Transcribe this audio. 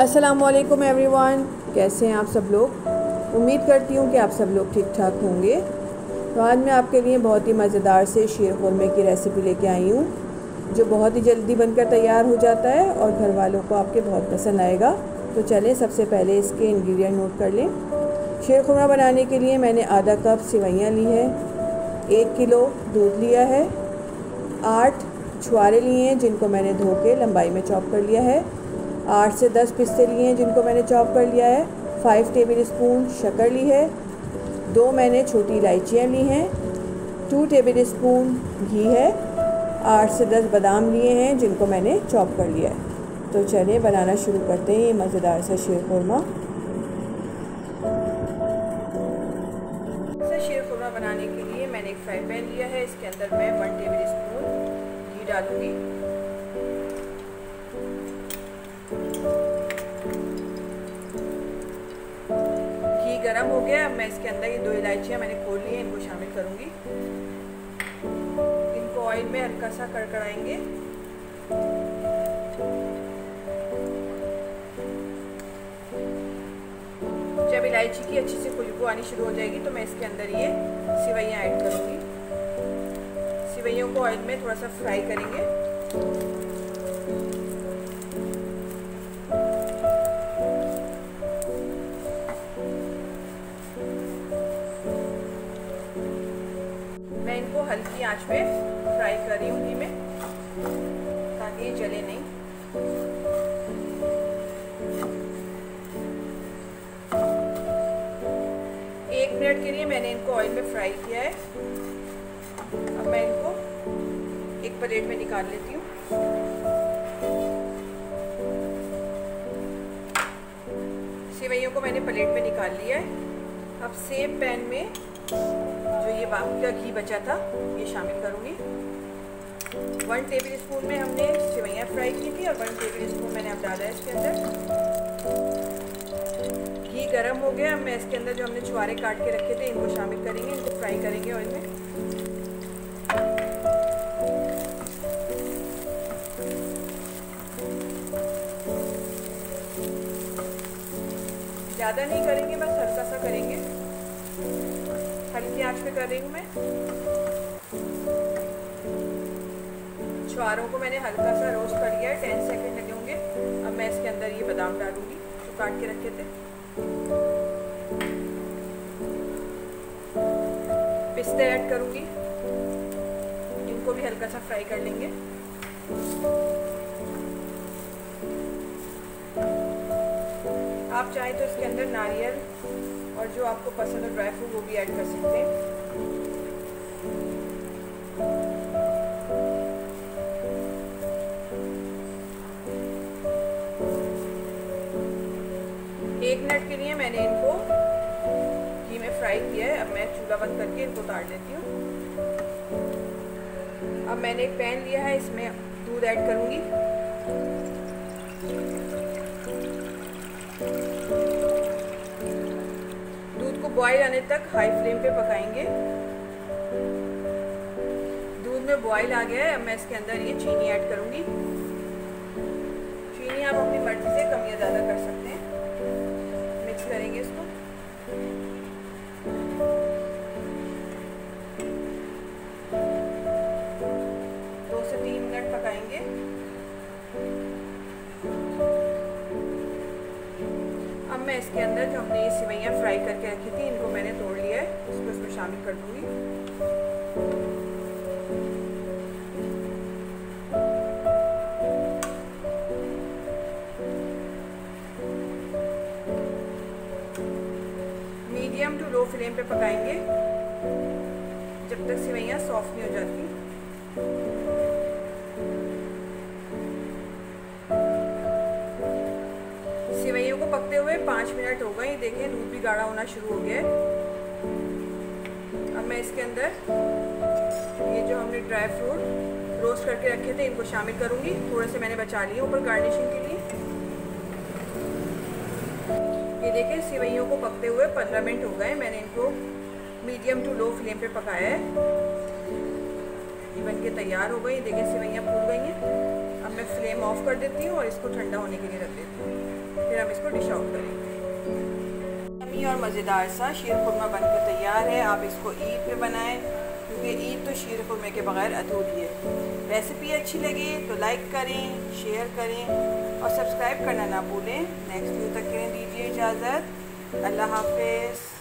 अस्सलामुअलैकुम एवरीवन, कैसे हैं आप सब लोग। उम्मीद करती हूँ कि आप सब लोग ठीक ठाक होंगे। तो आज मैं आपके लिए बहुत ही मज़ेदार से शीर खुरमे की रेसिपी लेके आई हूँ, जो बहुत ही जल्दी बनकर तैयार हो जाता है और घर वालों को आपके बहुत पसंद आएगा। तो चलें सबसे पहले इसके इंग्रेडिएंट नोट कर लें। शीर खुरमा बनाने के लिए मैंने आधा कप सेवइयाँ ली है, 1 किलो दूध लिया है, 8 छुआरे लिए हैं जिनको मैंने धो के लंबाई में चॉप कर लिया है, 8 से 10 पिस्ते लिए हैं जिनको मैंने चॉप कर लिया है, 5 टेबल स्पून शक्कर ली है, 2 मैंने छोटी इलायचियाँ ली हैं, 2 टेबल स्पून घी है, 8 से 10 बादाम लिए हैं जिनको मैंने चॉप कर लिया है। तो चलिए बनाना शुरू करते हैं ये मज़ेदार सा शीर खुरमा। शीर खुरमा बनाने के लिए मैंने एक फ्राई पैन लिया है, इसके अंदर मैं 1 टेबल स्पून घी डालूँगी। घी गरम हो गया। अब मैं इसके अंदर ये 2 इलायचियाँ मैंने खोल ली हैं, इनको शामिल करूँगी। इनको ऑयल में हल्का सा कड़कड़ाएंगे। जब इलायची की अच्छी से खुशबू आनी शुरू हो जाएगी तो मैं इसके अंदर ये सेवइयाँ ऐड करूँगी। सेवइयों को ऑयल में थोड़ा सा फ्राई करेंगे। मैं इनको हल्की आंच पे फ्राई कर रही हूँ घी में, ताकि ये जले नहीं। एक मिनट के लिए मैंने इनको ऑयल में फ्राई किया है। अब मैं इनको एक प्लेट में निकाल लेती हूँ। सेवइयों को मैंने प्लेट में निकाल लिया है। अब सेम पैन में जो ये बाकी का घी बचा था ये शामिल करूँगी। 1 टेबल स्पून में हमने सेवइयाँ फ्राई की थी और 1 टेबल स्पून मैंने अब डाला है इसके अंदर। घी गरम हो गया। अब मैं इसके अंदर जो हमने छुआरे काट के रखे थे इनको शामिल करेंगे, इनको फ्राई करेंगे ऑयल में। ज़्यादा नहीं करेंगे, बस हल्का सा करेंगे। हल्की आंच पे कर रही हूँ मैं। छुआरों को मैंने हल्का सा रोस्ट कर लिया है, 10 सेकंड लगे होंगे। अब मैं इसके अंदर ये बादाम डालूंगी जो काट के रखे थे। पिस्ते ऐड करूंगी, इनको भी हल्का सा फ्राई कर लेंगे। आप चाहें तो इसके अंदर नारियल और जो आपको पसंद है ड्राई फ्रूट वो भी ऐड कर सकते हैं। एक मिनट के लिए मैंने इनको घी में फ्राई किया है। अब मैं चूल्हा बंद करके इनको उतार लेती हूँ। अब मैंने एक पैन लिया है, इसमें दूध ऐड करूँगी। दूध को बॉयल आने तक हाई फ्लेम पे पकाएंगे। दूध में बॉयल आ गया है। अब मैं इसके अंदर ये चीनी ऐड करूँगी। चीनी आप अपनी मर्जी से कम या ज़्यादा कर सकते हैं। मिक्स करेंगे इसको। पकाएंगे। अब मैं इसके अंदर जो हमने ये सेवइयाँ फ्राई करके रखी थी इनको मैंने तोड़ लिया है, इसको इसमें शामिल कर दूंगी। मीडियम टू लो फ्लेम पे पकाएंगे जब तक सेवइयाँ सॉफ्ट नहीं हो जाती। सेवइयों को पकते हुए 5 मिनट हो गए। देखें दूध भी गाढ़ा होना शुरू हो गया है। अब मैं इसके अंदर ये जो हमने ड्राई फ्रूट रोस्ट करके रखे थे इनको शामिल करूंगी। थोड़े से मैंने बचा लिए ऊपर गार्निशिंग के लिए। ये देखें सेवइयों को पकते हुए 15 मिनट हो गए। मैंने इनको मीडियम टू लो फ्लेम पे पकाया है। ये बन के तैयार हो गई। देखिए सेवइयाँ फूल गई हैं। अब मैं फ्लेम ऑफ़ कर देती हूँ और इसको ठंडा होने के लिए रख देती हूँ। फिर हम इसको डिश आउट करेंगे। यम्मी और मज़ेदार सा शीर खुरमा बनकर तैयार है। आप इसको ईद पे बनाएं क्योंकि ईद तो शीर खुरमे के बगैर अधूरी है। रेसिपी अच्छी लगे तो लाइक करें, शेयर करें और सब्सक्राइब करना ना भूलें। नेक्स्ट वीडियो तक के लिए दीजिए इजाज़त। अल्लाह हाफ़िज़।